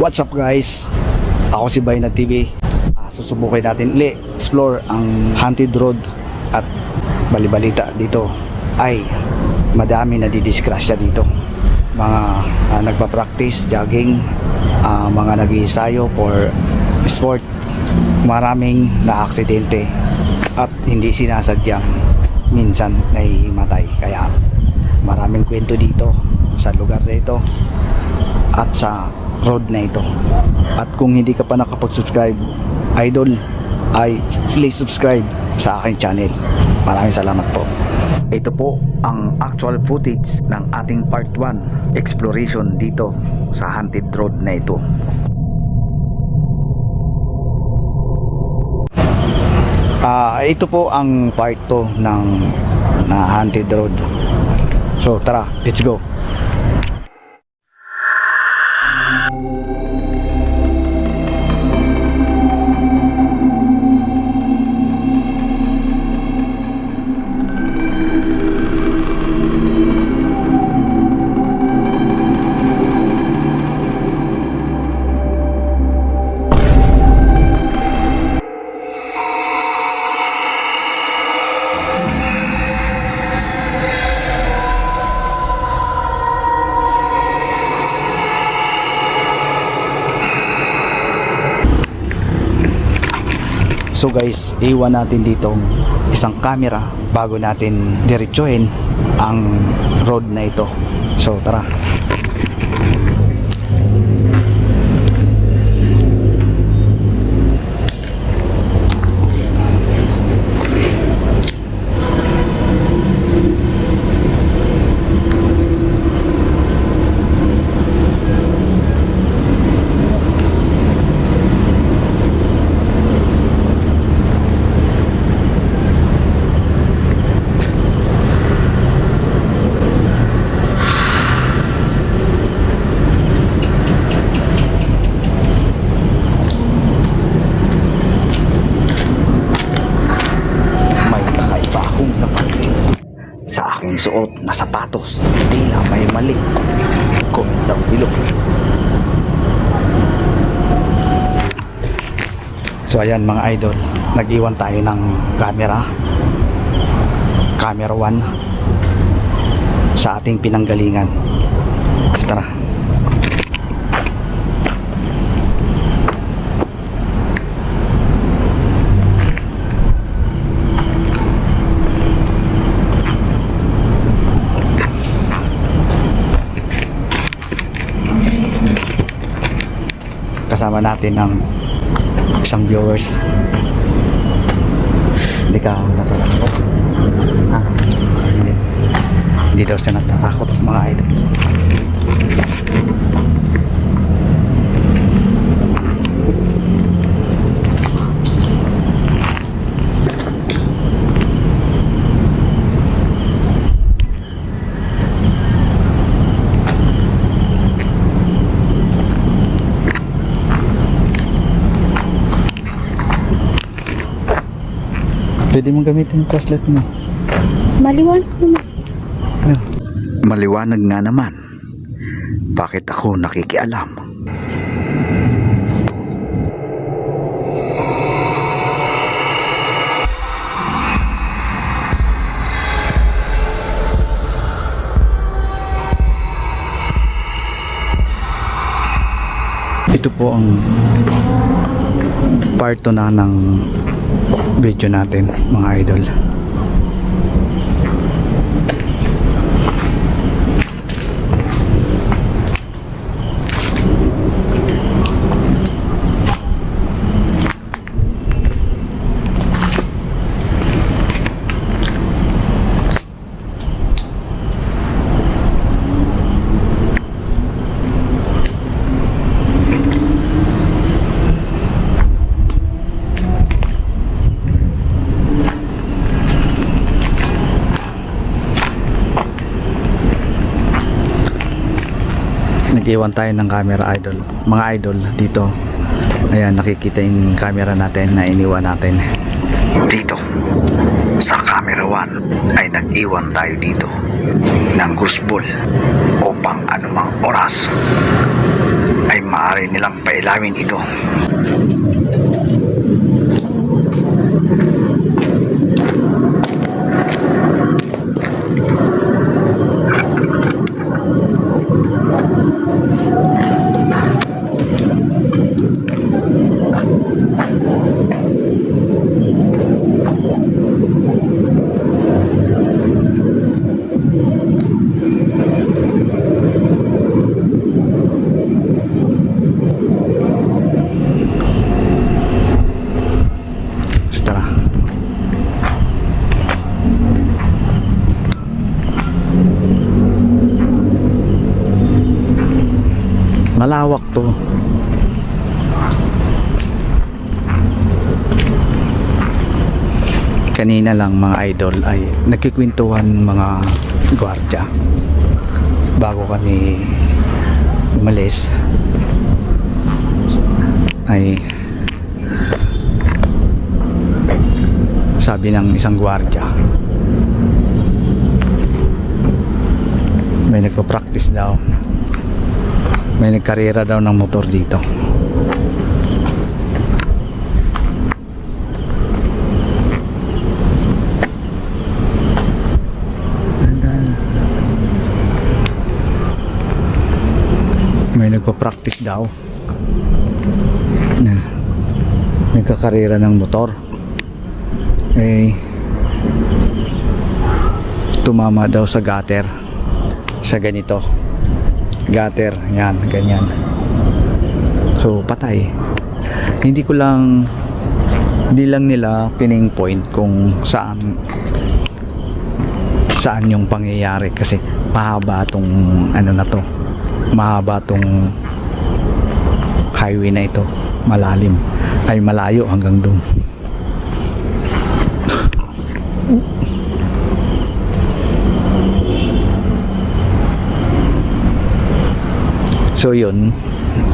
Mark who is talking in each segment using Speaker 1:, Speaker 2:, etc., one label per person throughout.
Speaker 1: What's up guys? Ako si Bayna TV. Susubukin natin explore ang haunted road at balibalita dito ay madami na didisgrasya dito. Mga nagpa-practice jogging, mga nag-iisayo for sport, maraming na-aksidente at hindi sinasadyang minsan nahihimatay. Kaya maraming kwento dito sa lugar na ito at sa road na ito. At kung hindi ka pa nakapag-subscribe, idol, ay please subscribe sa aking channel. Maraming salamat po. Ito po ang actual footage ng ating part 1 exploration dito sa haunted road na ito. Ito po ang part 2 ng haunted road. So tara, let's go. So guys, iwan natin dito isang camera bago natin diretsuhin ang road na ito. So tara. Sa aking suot na sapatos, tila may mali. Comment down below. So ayan mga idol, nag-iwan tayo ng camera 1 sa ating pinanggalingan. Tara. Kasama natin ng isang viewers. Hindi ka natatakot? Hindi daw siya natatakot mga idol. Pwede mong gamitin yung flashlight mo.
Speaker 2: Maliwanag naman.
Speaker 1: Maliwanag nga naman. Bakit ako nakikialam? Ito po ang part 2 na ng video natin mga idol. Nag-iwan tayo ng camera idol, mga idol dito. Ayan, nakikita yung camera natin na iniwan natin dito sa camera 1 ay nag-iwan tayo dito ng gusbol upang anumang oras ay maaari maaari nilang pailawin ito. Tara. Malawak to. Kanina lang mga idol ay nagkikwentuhan mga gwardiya bago kami umalis ay sabi ng isang gwardiya may nagpa-practice daw, may nagkarera daw ng motor dito. May nagpa-practice daw na nagkakarera ng motor, eh tumama daw sa gutter, sa ganito gutter, yan, ganyan, so patay. Hindi lang nila pinpoint kung saan yung pangyayari kasi mahaba tong ano na to, mahaba tong highway na ito, malalim ay malayo hanggang doon. So yun,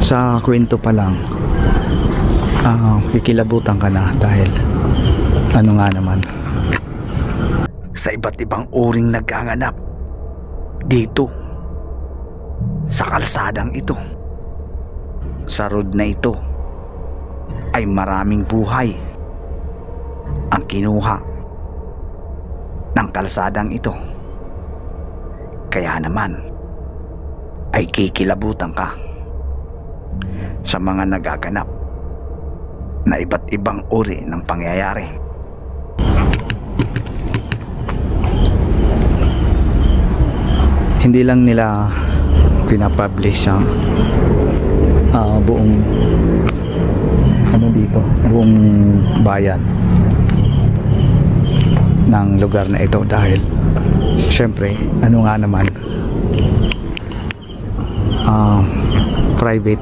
Speaker 1: sa kwento pa lang kikilabutan ka na dahil ano nga naman, sa iba't ibang uring nagganganap dito sa kalsadang ito, sa road na ito ay maraming buhay ang kinuha ng kalsadang ito. Kaya naman ay kikilabutan ka sa mga nagaganap na iba't ibang uri ng pangyayari. Hindi lang nila pinapublish ang buong ano dito, buong bayan ng lugar na ito dahil syempre ano nga naman, private.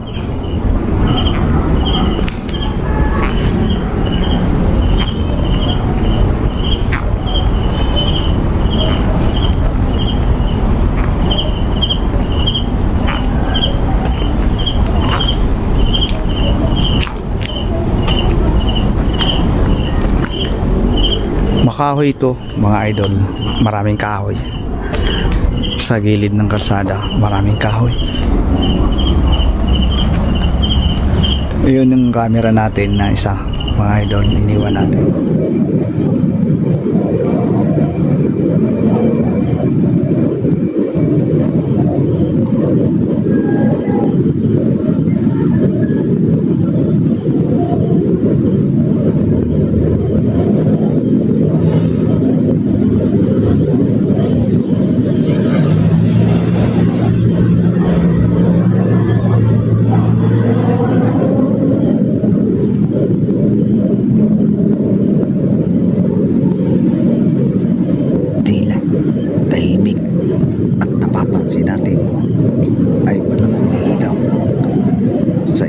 Speaker 1: Makahoy ito mga idol, maraming kahoy sa gilid ng kalsada, maraming kahoy. Yun yung camera natin na isa mga idol, iniwan natin.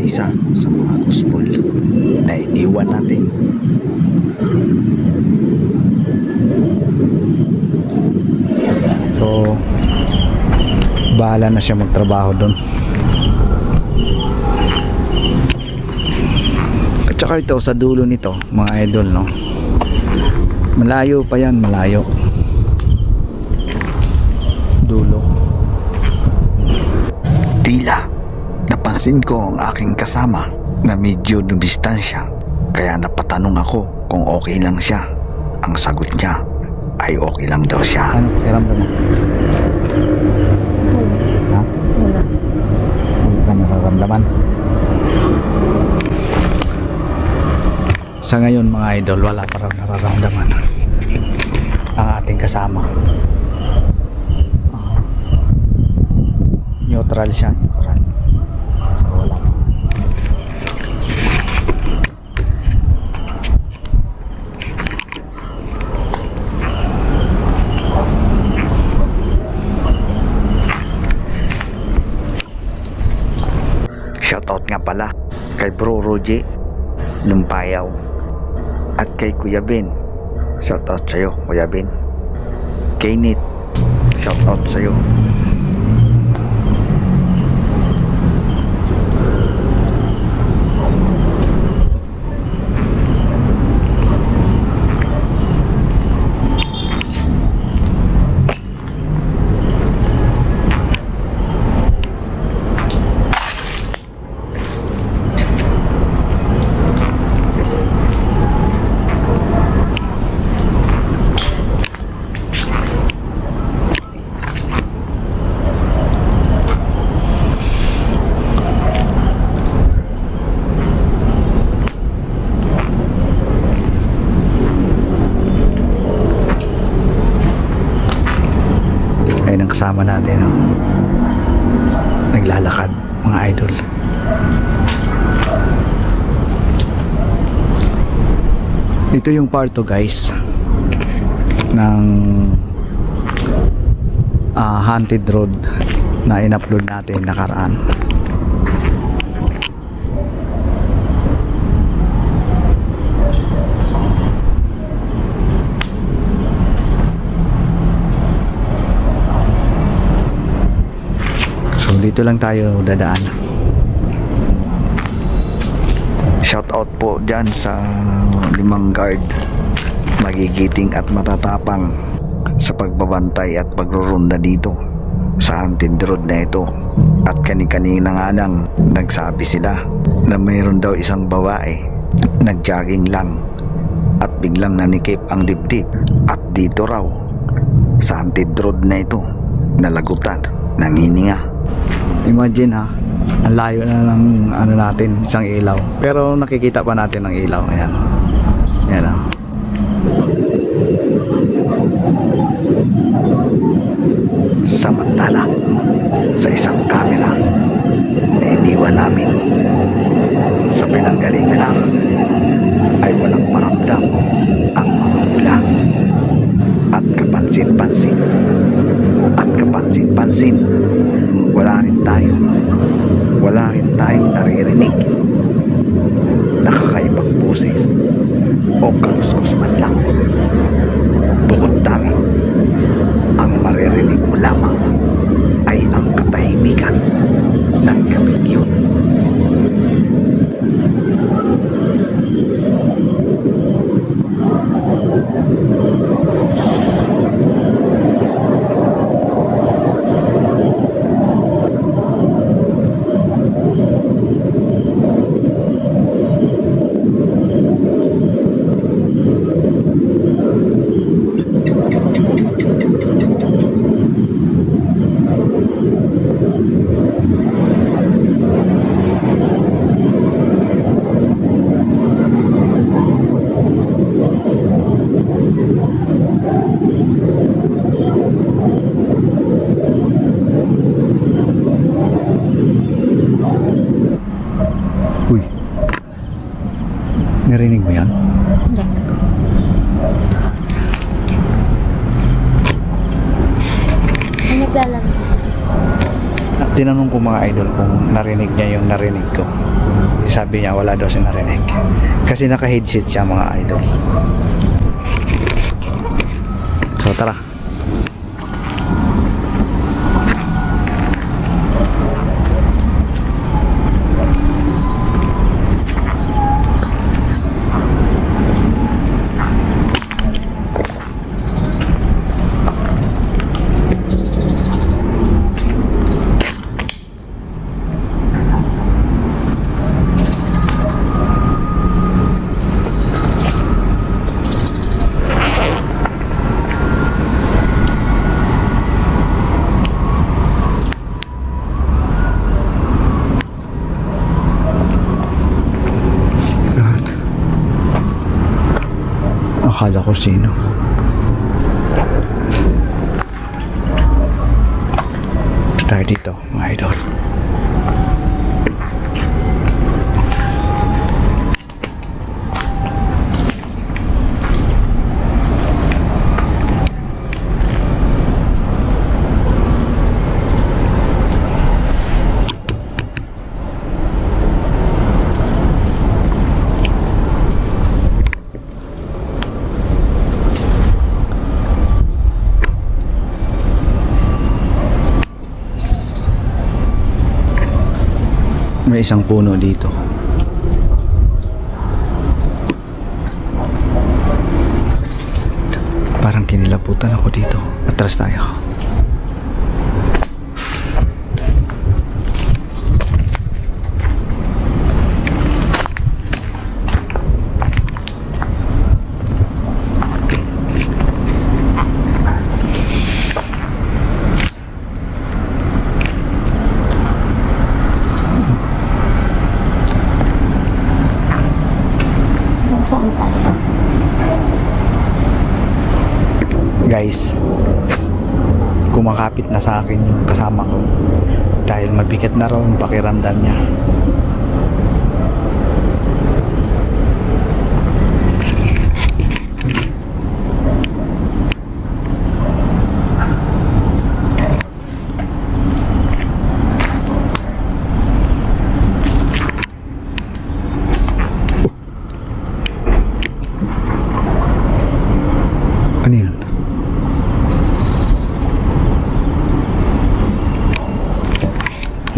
Speaker 1: Isa sa mga gospel na iniwan natin. So bahala na siya magtrabaho doon. At saka ito sa dulo nito mga idol, no, malayo pa yan, malayo dulo. Tila napansin
Speaker 3: Napansin ko ang aking kasama na medyo dumistansya, kaya napatanong ako kung okay lang siya. Ang sagot niya ay okay lang daw siya.
Speaker 1: Ano pakiramdam mo? Ha?
Speaker 2: Wala.
Speaker 1: Wala ka nararamdaman? Sa ngayon mga idol, wala pa raw nararamdaman ang ating kasama. Neutral siya, neutral. So, wala pa.
Speaker 3: Shoutout nga pala kay Bro Roji Lumpayaw at kay Kuya Ben. Shoutout sa'yo, Kuya Ben. Kay Nit, shoutout sa'yo.
Speaker 1: Ayun ang kasama natin, no? Naglalakad mga idol. Ito yung part 2 guys ng haunted road na in-upload natin nakaraan. So dito lang tayo dadaan.
Speaker 3: Shoutout po dyan sa 5 guard, magigiting at matatapang sa pagbabantay at pagrurunda dito sa haunted road na ito. At kani-kanina nga lang nagsabi sila na mayroon daw isang babae nagjogging lang at biglang nanikip ang dibdib, at dito raw sa haunted road na ito nalagutan ng hininga.
Speaker 1: Imagine ha, ang layo na ng ano natin, isang ilaw. Pero nakikita pa natin ang ilaw. Ayan. Ayan ha.
Speaker 3: Samantala, sa isang camera na iniwan namin sa pinanggalingan lang ay walang maramdam ang mga bula. At kapansin-pansin, wala rin tayong naririnig na kakaibang boses o kaluskos man lang. Bukod tanging ang maririnig mo lamang ay ang katahimikan ng gabing yun.
Speaker 1: Uy. Narinig mo yan?
Speaker 2: Hindi. Ay, naglalang.
Speaker 1: Tinanong ko mga idol kung narinig niya yung narinig ko. Sabi niya wala daw siya narinig. Kasi naka-headset siya mga idol. So tara. Akala ko sino. Tayo dito, mga idol. May isang puno dito. Parang kinilabutan ako dito. Atras tayo.
Speaker 2: Saan tayo?
Speaker 1: Guys, kumakapit na sa akin yung kasama ko dahil mabigat na raw yung pakiramdam niya. Ano yun?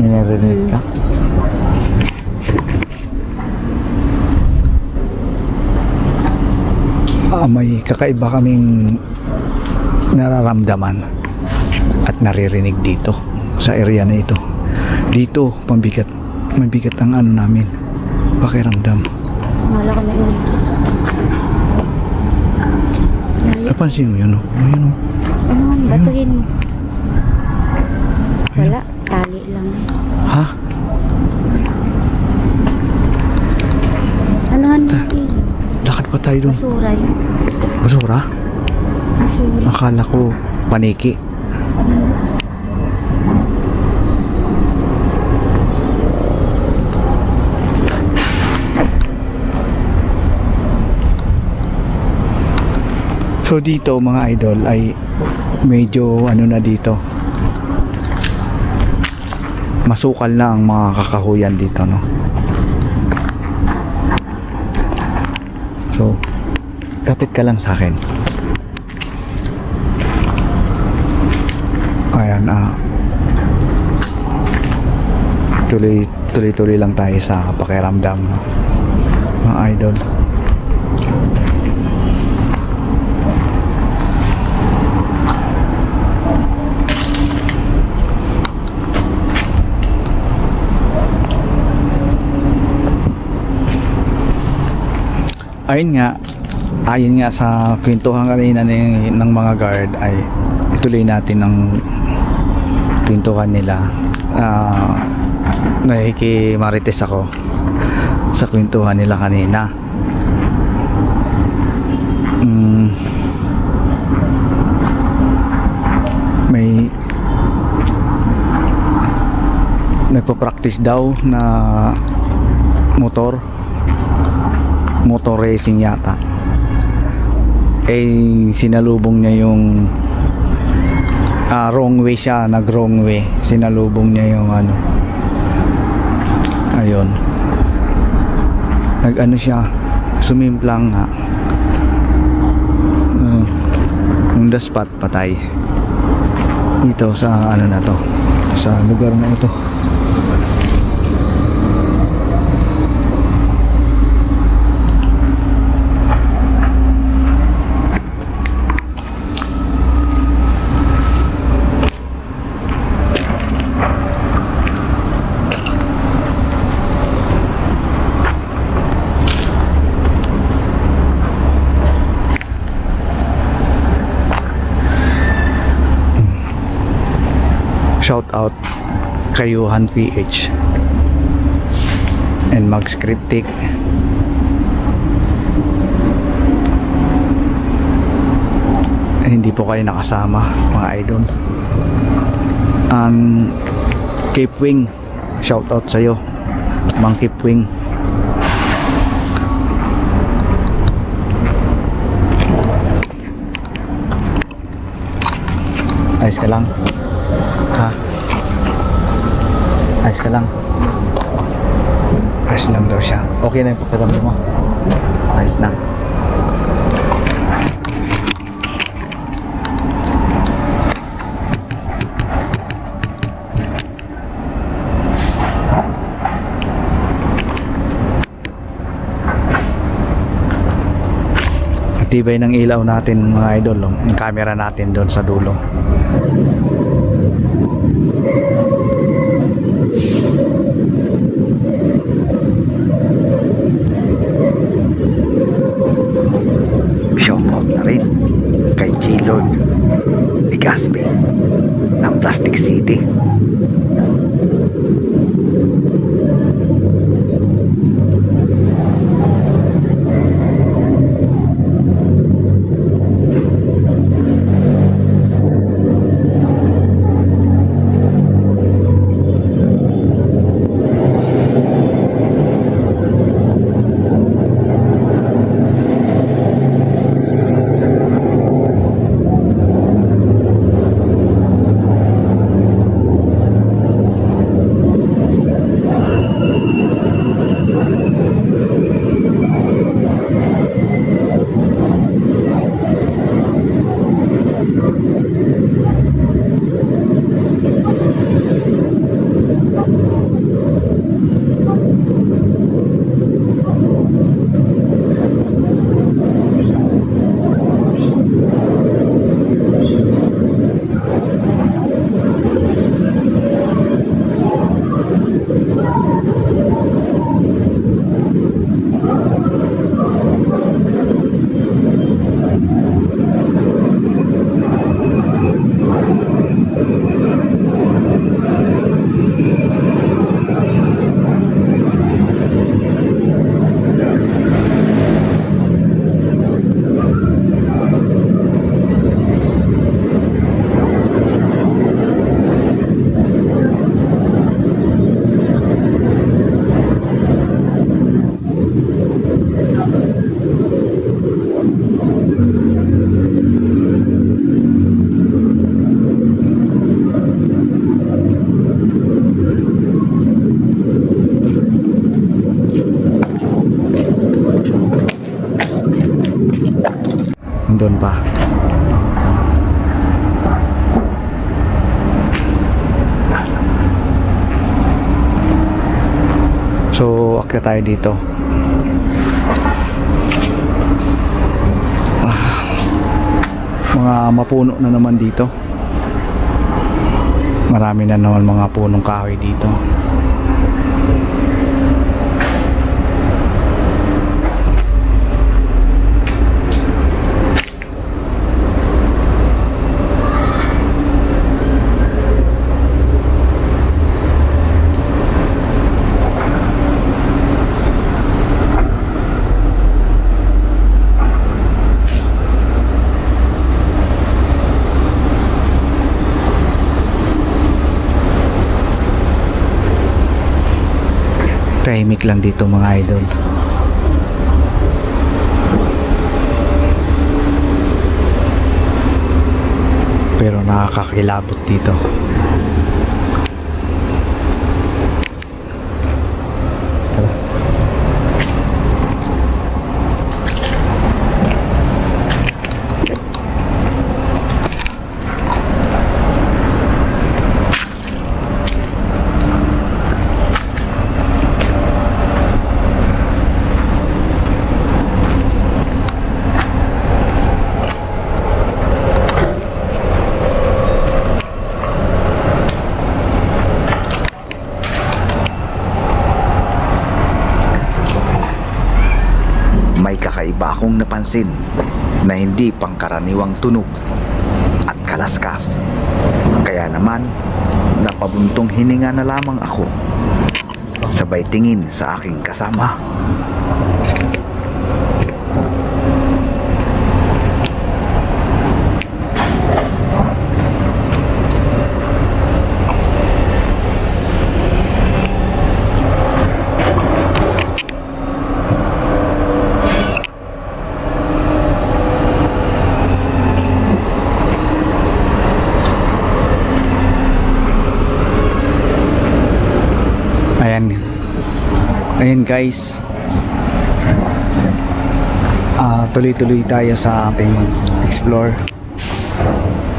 Speaker 1: May narinig ka? May kakaiba kaming nararamdaman at naririnig dito sa area na ito. Dito, mabigat ang ano namin, pakiramdam.
Speaker 2: Wala ko na yun.
Speaker 1: Napansin mo yun, oh? Ayun, oh.
Speaker 2: Ano, batuhin mo. Wala, tali lang.
Speaker 1: Ha?
Speaker 2: Anuhan mo yun?
Speaker 1: Lakad pa tayo dun.
Speaker 2: Basura yun.
Speaker 1: Basura?
Speaker 2: Basura.
Speaker 1: Akala ko paniki. So dito mga idol ay medyo ano na dito. Masukal na ang mga kakahuyan dito, no. So kapit ka lang sa akin. Ayan, tuloy lang tayo sa pakiramdam, no? Mga idol. Ayon nga sa kwentuhan kanina ng mga guard ay ituloy natin ang kwentuhan nila. Nakikimarites ako sa kwentuhan nila kanina. May nagpo-practice daw na motor racing yata, sinalubong niya yung wrong way siya, nag-wrong way, sinalubong niya yung ano, ayun, nag-ano siya, sumimplang nga, yung the spot patay dito sa ano na to, sa lugar na ito. Shout out kay Johan PH and Max Cryptic. hindi po kayo nakasama mga idol. Ang Cape Wing, shout out sa'yo Mang Cape Wing. Ayos ka lang ha? Ayos ka lang? Ayos lang daw siya. Okay na yung pakiramdam mo? Ayos na. Tibay ng ilaw natin mga idol, yung camera natin doon sa dulo.
Speaker 3: Shoutout na rin kay G-Lord Igaspe ng Plastic City.
Speaker 1: Doon pa. So, akyat tayo dito. Mga mapuno na naman dito. Marami na naman mga punong kahoy dito. Tahimik lang dito mga idol. Pero nakakakilabot dito. Tara.
Speaker 3: May kakaiba akong napansin na hindi pangkaraniwang tunog at kalaskas. Kaya naman, napabuntong hininga na lamang ako. Sabay tingin sa aking kasama.
Speaker 1: Ngayon guys, tuloy-tuloy tayo sa ating explore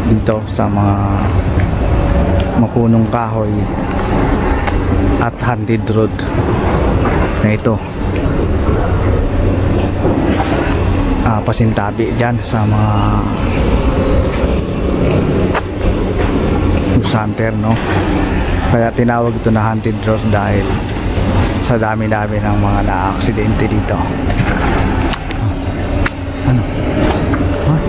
Speaker 1: dito sa mga mapunong kahoy at haunted road na ito. Pasintabi dyan sa mga busanter, no? Kaya tinawag ito na haunted road dahil sa dami-dami ng mga na-aksidente dito. Ano? Huh?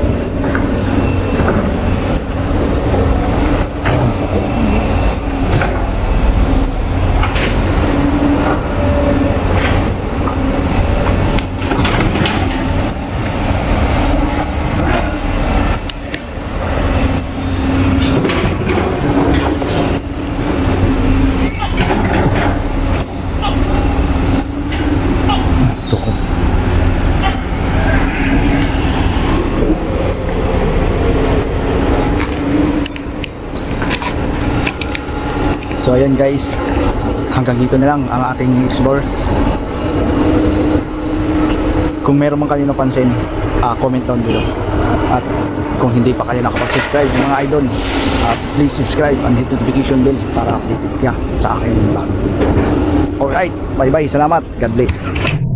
Speaker 1: Tuko. So ayan guys, hanggang dito na lang ang ating explore. Kung meron man kayo napansin, comment down below. At kung hindi pa kayo nakapag-subscribe mga idol, please subscribe and hit notification bell para updated ka sa aking vlog. Alright, bye bye, salamat, God bless.